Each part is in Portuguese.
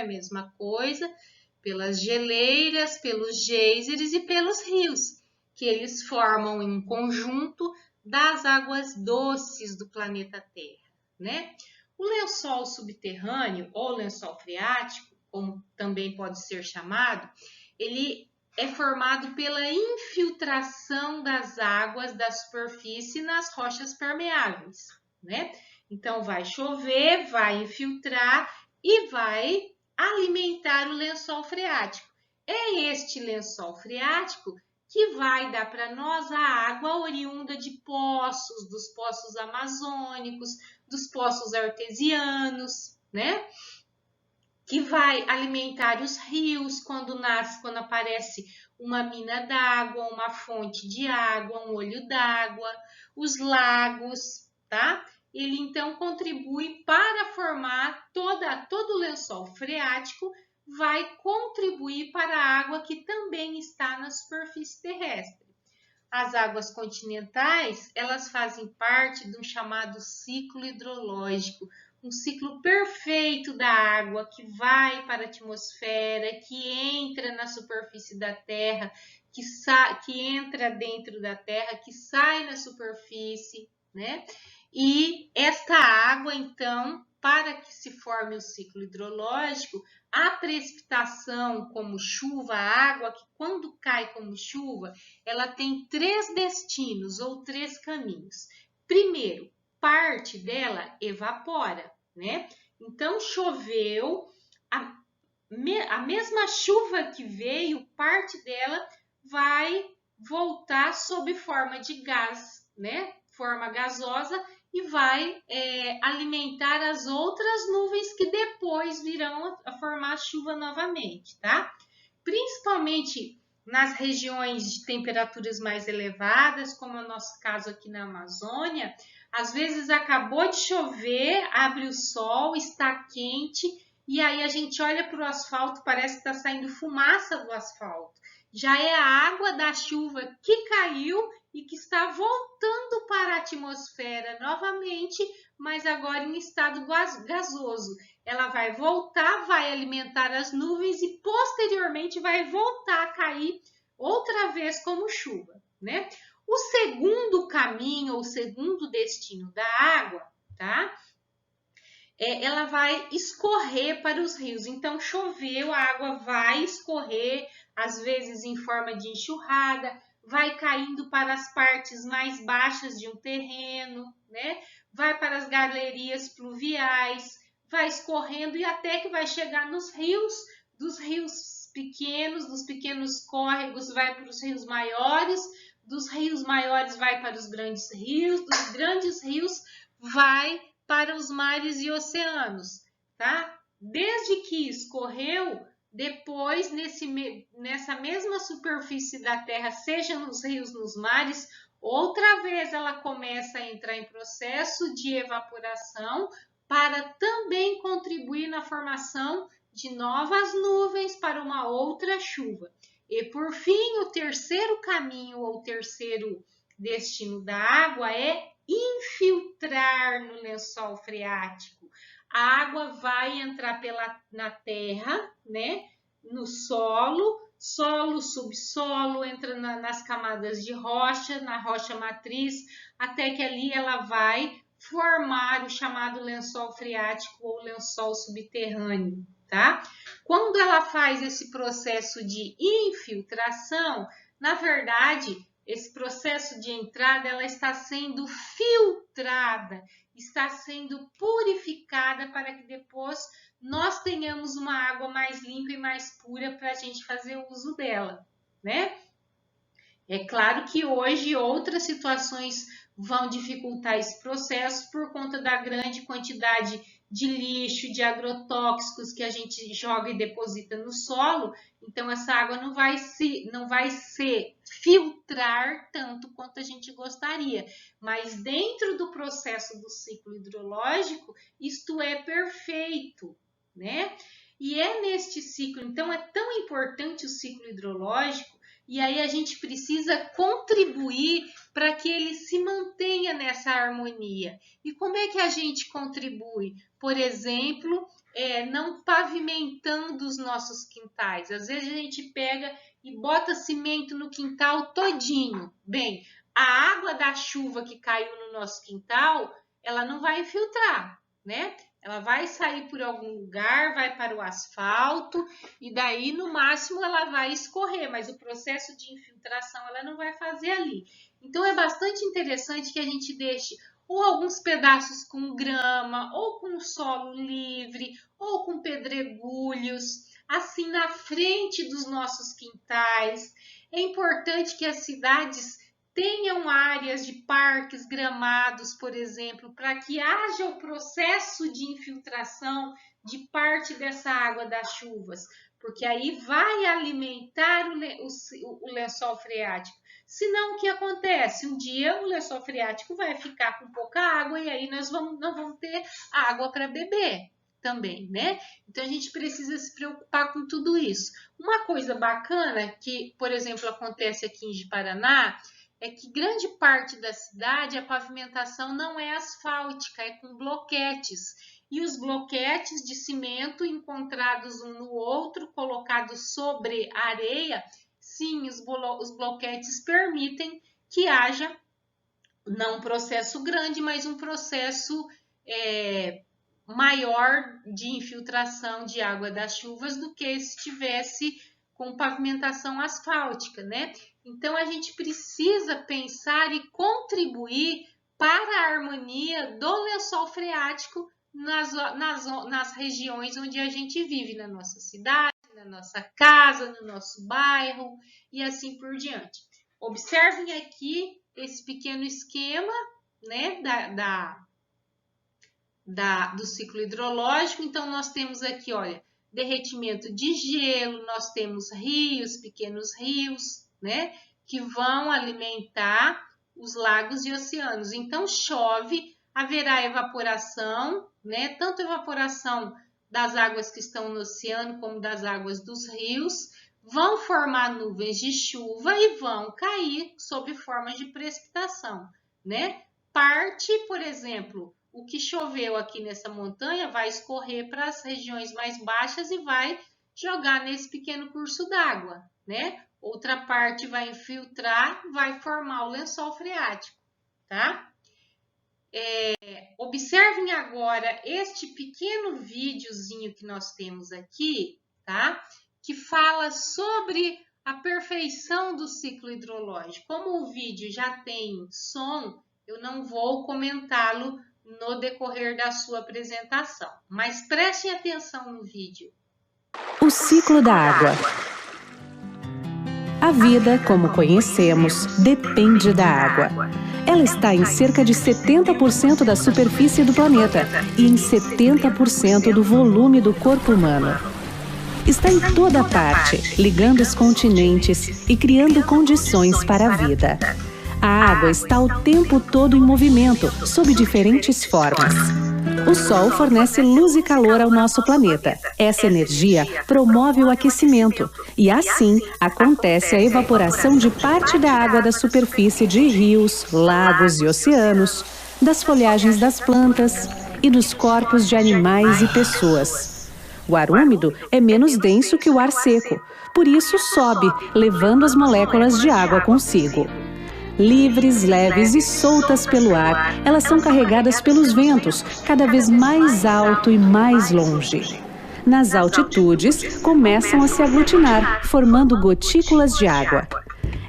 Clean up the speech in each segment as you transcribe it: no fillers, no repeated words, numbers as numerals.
a mesma coisa pelas geleiras, pelos geysers e pelos rios, que eles formam um conjunto das águas doces do planeta Terra, né? O lençol subterrâneo ou lençol freático, como também pode ser chamado, ele é formado pela infiltração das águas da superfície nas rochas permeáveis, né? Então, vai chover, vai infiltrar e vai alimentar o lençol freático. É este lençol freático que vai dar para nós a água oriunda de poços, dos poços amazônicos, dos poços artesianos, né? Que vai alimentar os rios quando nasce, quando aparece uma mina d'água, uma fonte de água, um olho d'água, os lagos, tá? Ele então contribui para formar todo o lençol freático, vai contribuir para a água que também está na superfície terrestre. As águas continentais, elas fazem parte de um chamado ciclo hidrológico, um ciclo perfeito da água que vai para a atmosfera, que entra na superfície da Terra, que entra dentro da Terra, que sai na superfície, né? E esta água, então, para que se forme o ciclo hidrológico, a precipitação como chuva, a água que quando cai como chuva, ela tem 3 destinos ou 3 caminhos. Primeiro, parte dela evapora, né? Então, choveu, a mesma chuva que veio, parte dela vai voltar sob forma de gás, né? Forma gasosa e vai alimentar as outras nuvens que depois virão a formar chuva novamente, tá? Principalmente nas regiões de temperaturas mais elevadas, como é o nosso caso aqui na Amazônia, às vezes acabou de chover, abre o sol, está quente, e aí a gente olha para o asfalto, parece que está saindo fumaça do asfalto. Já é a água da chuva que caiu e que está voltando para a atmosfera novamente, mas agora em estado gasoso. Ela vai voltar, vai alimentar as nuvens e posteriormente vai voltar a cair outra vez como chuva, né? O segundo caminho, ou o segundo destino da água, tá? Ela vai escorrer para os rios. Então, choveu, a água vai escorrer, às vezes em forma de enxurrada, vai caindo para as partes mais baixas de um terreno, né? Vai para as galerias pluviais, vai escorrendo e até que vai chegar nos rios, dos rios pequenos, dos pequenos córregos, vai para os rios maiores, dos rios maiores vai para os grandes rios, dos grandes rios vai para os mares e oceanos, tá? Desde que escorreu, depois nessa mesma superfície da Terra, seja nos rios, nos mares, outra vez ela começa a entrar em processo de evaporação para também contribuir na formação de novas nuvens para uma outra chuva. E por fim, o terceiro caminho ou terceiro destino da água é infiltrar no lençol freático. A água vai entrar na terra, né? No solo, subsolo, entra nas camadas de rocha, na rocha matriz, até que ali ela vai formar o chamado lençol freático ou lençol subterrâneo, tá? Quando ela faz esse processo de infiltração, na verdade, esse processo de entrada, ela está sendo filtrada, está sendo purificada para que depois nós tenhamos uma água mais limpa e mais pura para a gente fazer uso dela, né? É claro que hoje outras situações vão dificultar esse processo por conta da grande quantidade de lixo, de agrotóxicos que a gente joga e deposita no solo. Então, essa água não vai se filtrar tanto quanto a gente gostaria. Mas dentro do processo do ciclo hidrológico, isto é perfeito, né? E é neste ciclo, então é tão importante o ciclo hidrológico, e aí a gente precisa contribuir para que ele se mantenha nessa harmonia. E como é que a gente contribui? Por exemplo, não pavimentando os nossos quintais. Às vezes a gente pega e bota cimento no quintal todinho. Bem, a água da chuva que caiu no nosso quintal, ela não vai infiltrar, né? Ela vai sair por algum lugar, vai para o asfalto e daí no máximo ela vai escorrer, mas o processo de infiltração ela não vai fazer ali. Então é bastante interessante que a gente deixe ou alguns pedaços com grama, ou com solo livre, ou com pedregulhos, assim na frente dos nossos quintais. É importante que as cidades tenham áreas de parques, gramados, por exemplo, para que haja o processo de infiltração de parte dessa água das chuvas, porque aí vai alimentar o lençol freático. Senão, o que acontece? Um dia o lençol freático vai ficar com pouca água e aí nós não vamos ter água para beber também, né? Então, a gente precisa se preocupar com tudo isso. Uma coisa bacana que, por exemplo, acontece aqui em Ji-Paraná, é que grande parte da cidade a pavimentação não é asfáltica, é com bloquetes. E os bloquetes de cimento encontrados um no outro, colocados sobre a areia, sim, os bloquetes permitem que haja não um processo grande, mas um processo maior de infiltração de água das chuvas do que se tivesse com pavimentação asfáltica, né? Então, a gente precisa pensar e contribuir para a harmonia do lençol freático nas regiões onde a gente vive, na nossa cidade, na nossa casa, no nosso bairro e assim por diante. Observem aqui esse pequeno esquema, né, do ciclo hidrológico. Então, nós temos aqui, olha, derretimento de gelo, nós temos rios, pequenos rios, né, que vão alimentar os lagos e oceanos. Então, chove, haverá evaporação, né, tanto evaporação das águas que estão no oceano como das águas dos rios, vão formar nuvens de chuva e vão cair sob forma de precipitação, né? Parte, por exemplo, o que choveu aqui nessa montanha vai escorrer para as regiões mais baixas e vai jogar nesse pequeno curso d'água, né? Outra parte vai infiltrar, vai formar o lençol freático, tá? Observem agora este pequeno videozinho que nós temos aqui, tá? Que fala sobre a perfeição do ciclo hidrológico. Como o vídeo já tem som, eu não vou comentá-lo no decorrer da sua apresentação, mas prestem atenção no vídeo. O ciclo da água. A vida, como conhecemos, depende da água. Ela está em cerca de 70% da superfície do planeta e em 70% do volume do corpo humano. Está em toda parte, ligando os continentes e criando condições para a vida. A água está o tempo todo em movimento, sob diferentes formas. O Sol fornece luz e calor ao nosso planeta. Essa energia promove o aquecimento e, assim, acontece a evaporação de parte da água da superfície de rios, lagos e oceanos, das folhagens das plantas e dos corpos de animais e pessoas. O ar úmido é menos denso que o ar seco, por isso sobe, levando as moléculas de água consigo. Livres, leves e soltas pelo ar, elas são carregadas pelos ventos, cada vez mais alto e mais longe. Nas altitudes, começam a se aglutinar, formando gotículas de água.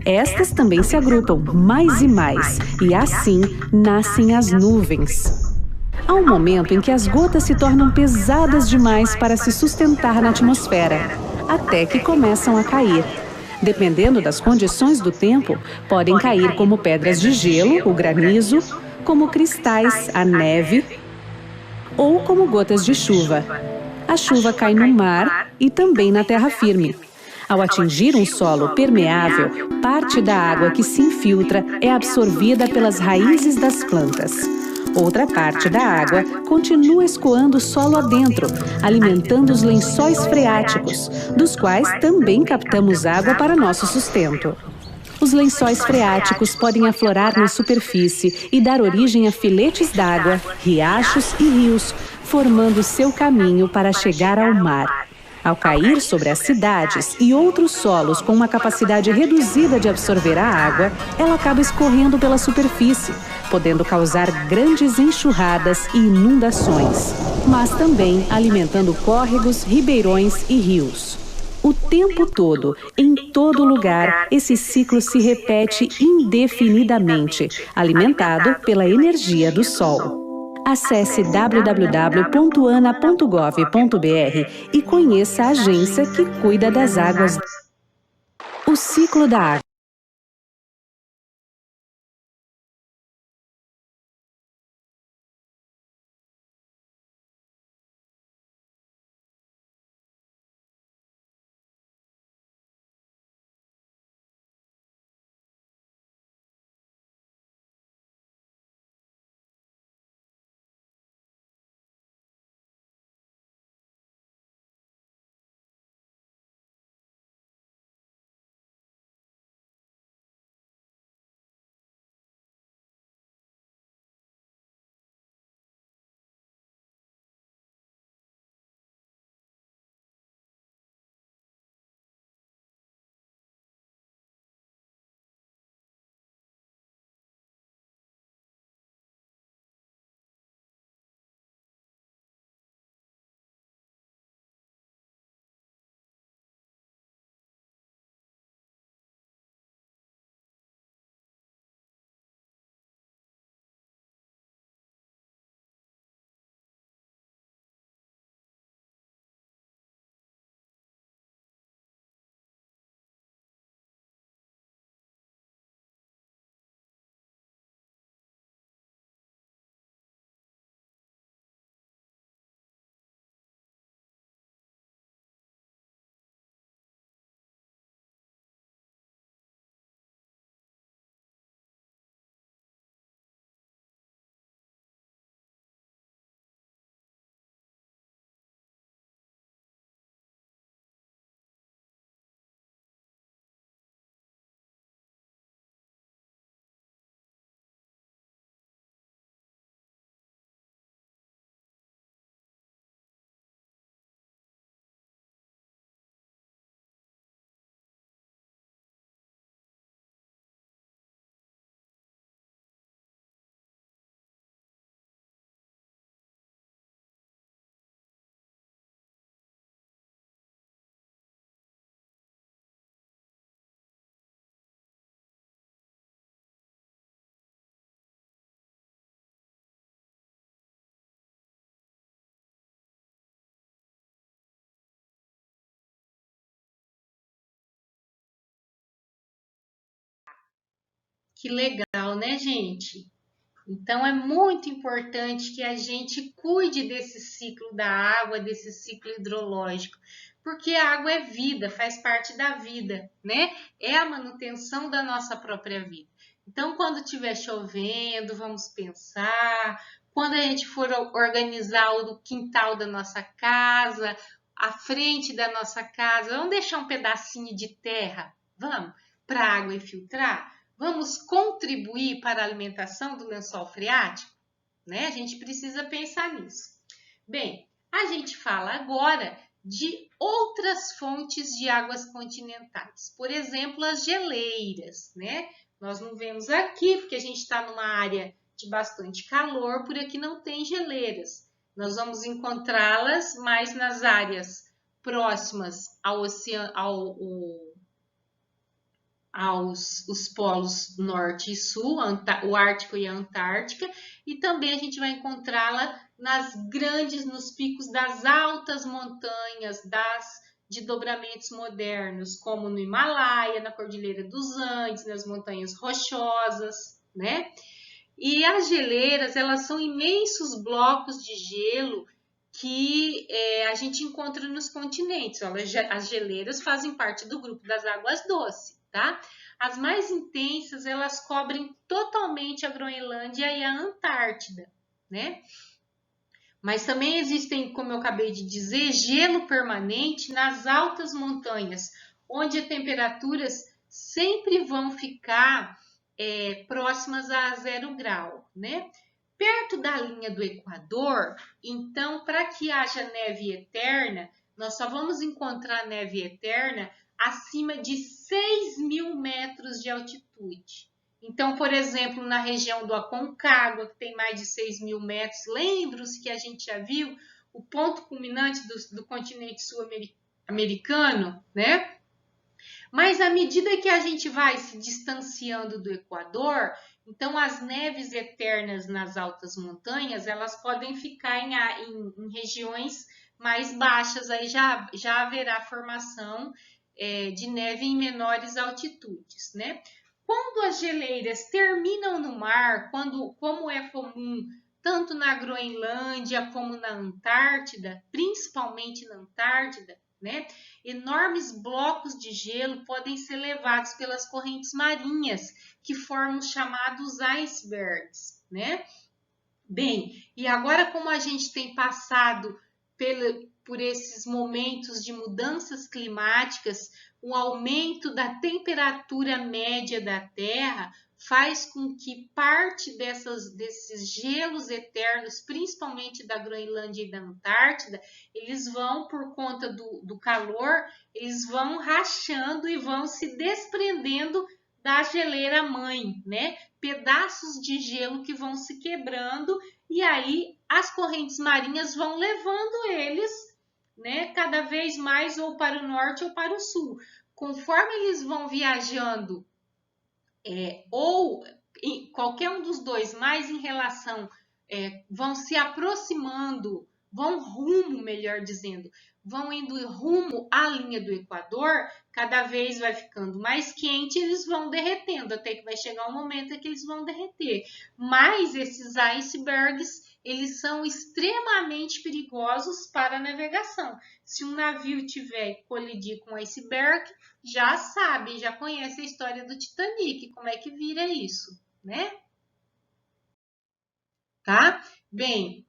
Estas também se agrupam mais e mais, e assim nascem as nuvens. Há um momento em que as gotas se tornam pesadas demais para se sustentar na atmosfera, até que começam a cair. Dependendo das condições do tempo, podem cair como pedras de gelo, o granizo, como cristais, a neve, ou como gotas de chuva. A chuva cai no mar e também na terra firme. Ao atingir um solo permeável, parte da água que se infiltra é absorvida pelas raízes das plantas. Outra parte da água continua escoando o solo adentro, alimentando os lençóis freáticos, dos quais também captamos água para nosso sustento. Os lençóis freáticos podem aflorar na superfície e dar origem a filetes d'água, riachos e rios, formando seu caminho para chegar ao mar. Ao cair sobre as cidades e outros solos com uma capacidade reduzida de absorver a água, ela acaba escorrendo pela superfície, podendo causar grandes enxurradas e inundações, mas também alimentando córregos, ribeirões e rios. O tempo todo, em todo lugar, esse ciclo se repete indefinidamente, alimentado pela energia do Sol. Acesse www.ana.gov.br e conheça a agência que cuida das águas. O ciclo da água. Que legal, né, gente? Então, é muito importante que a gente cuide desse ciclo da água, desse ciclo hidrológico, porque a água é vida, faz parte da vida, né? É a manutenção da nossa própria vida. Então, quando estiver chovendo, vamos pensar, quando a gente for organizar o quintal da nossa casa, a frente da nossa casa, vamos deixar um pedacinho de terra, vamos, para a água infiltrar? Vamos contribuir para a alimentação do lençol freático? Né? A gente precisa pensar nisso. Bem, a gente fala agora de outras fontes de águas continentais. Por exemplo, as geleiras, né? Nós não vemos aqui porque a gente está numa área de bastante calor, por aqui não tem geleiras. Nós vamos encontrá-las mais nas áreas próximas ao oceano, aos os polos norte e sul, o Ártico e a Antártica, e também a gente vai encontrá-la nos picos das altas montanhas, de dobramentos modernos, como no Himalaia, na Cordilheira dos Andes, nas montanhas rochosas, né? E as geleiras, elas são imensos blocos de gelo que a gente encontra nos continentes. As geleiras fazem parte do grupo das águas doces, tá? As mais intensas, elas cobrem totalmente a Groenlândia e a Antártida, né? Mas também existem, como eu acabei de dizer, gelo permanente nas altas montanhas, onde as temperaturas sempre vão ficar próximas a 0 grau, né? perto da linha do Equador, então, para que haja neve eterna, nós só vamos encontrar neve eterna acima de 6.000 metros de altitude. Então, por exemplo, na região do Aconcagua, que tem mais de 6.000 metros, lembram-se que a gente já viu o ponto culminante do continente sul-americano, né? Mas à medida que a gente vai se distanciando do Equador, então as neves eternas nas altas montanhas, elas podem ficar em regiões mais baixas, aí já haverá formação de neve em menores altitudes, né? Quando as geleiras terminam no mar, como é comum tanto na Groenlândia como na Antártida, principalmente na Antártida, né? Enormes blocos de gelo podem ser levados pelas correntes marinhas, que formam os chamados icebergs, né? Bem, e agora como a gente tem passado por esses momentos de mudanças climáticas, o aumento da temperatura média da Terra faz com que parte desses gelos eternos, principalmente da Groenlândia e da Antártida, eles vão, por conta do calor, eles vão rachando e vão se desprendendo da geleira mãe, né? Pedaços de gelo que vão se quebrando e aí as correntes marinhas vão levando eles, né, cada vez mais ou para o norte ou para o sul. Conforme eles vão viajando, ou em qualquer um dos dois, mais em relação, vão se aproximando, melhor dizendo, vão indo rumo à linha do Equador, cada vez vai ficando mais quente, eles vão derretendo, até que vai chegar um momento em que eles vão derreter. Mas esses icebergs, eles são extremamente perigosos para a navegação. Se um navio tiver que colidir com um iceberg, já sabe, já conhece a história do Titanic, como é que vira isso, né? Tá? Bem,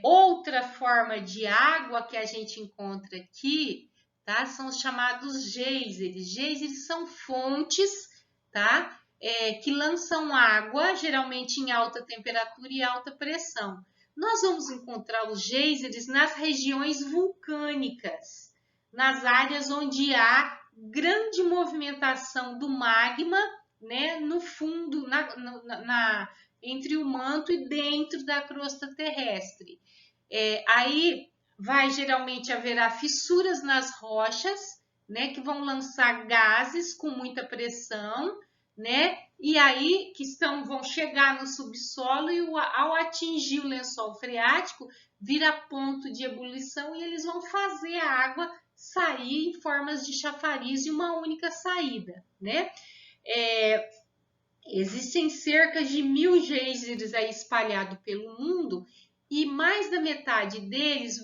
outra forma de água que a gente encontra aqui, tá? São os chamados geysers. Geysers são fontes, tá? Que lançam água, geralmente em alta temperatura e alta pressão. Nós vamos encontrar os geysers nas regiões vulcânicas, nas áreas onde há grande movimentação do magma, né? No fundo, entre o manto e dentro da crosta terrestre. Aí geralmente haverá fissuras nas rochas, né, que vão lançar gases com muita pressão, né, e aí vão chegar no subsolo e ao atingir o lençol freático, vira ponto de ebulição e eles vão fazer a água sair em formas de chafariz e uma única saída, né? Existem cerca de 1.000 geysers aí espalhados pelo mundo e mais da metade deles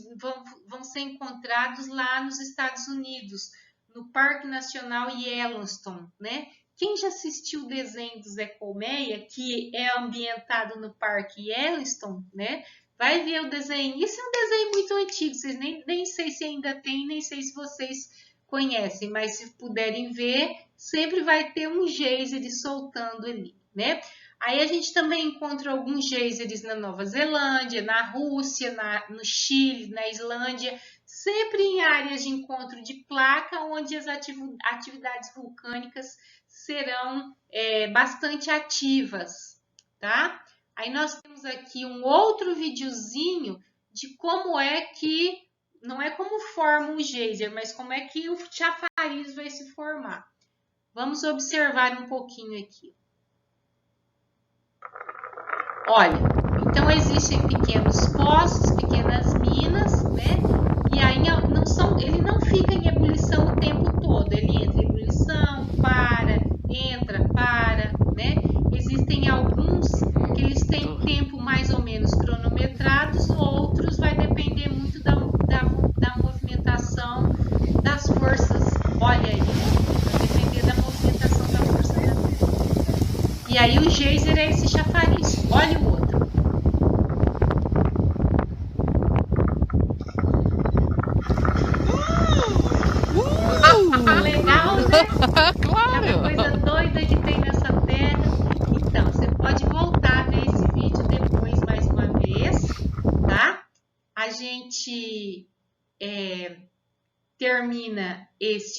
vão ser encontrados lá nos Estados Unidos, no Parque Nacional Yellowstone, né? Quem já assistiu o desenho do Zé Colmeia, que é ambientado no Parque Yellowstone, né? Vai ver o desenho. Esse é um desenho muito antigo, vocês nem sei se ainda tem, nem sei se vocês conhecem, mas se puderem ver, sempre vai ter um geyser soltando ali, né? Aí a gente também encontra alguns geysers na Nova Zelândia, na Rússia, no Chile, na Islândia, sempre em áreas de encontro de placa, onde as atividades vulcânicas serão bastante ativas, tá? Aí nós temos aqui um outro videozinho de como não é como forma um geyser, mas como é que o chafariz vai se formar. Vamos observar um pouquinho aqui. Olha, então existem pequenos poços, pequenas minas, né? E aí ele não fica em ebulição o tempo todo. Ele entra em ebulição, entra, né? Existem alguns que eles têm tempo mais ou menos cronometrados, outros vai depender muito da movimentação das forças. Olha aí, vai depender da movimentação da força da Terra. E aí o geyser é esse chafariz. Olha o outro. Legal, né? Claro! É uma coisa doida que tem nessa terra. Então, você pode voltar a ver esse vídeo depois, mais gente termina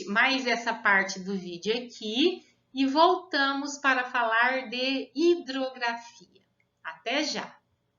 mais essa parte do vídeo aqui e voltamos para falar de hidrografia. Até já!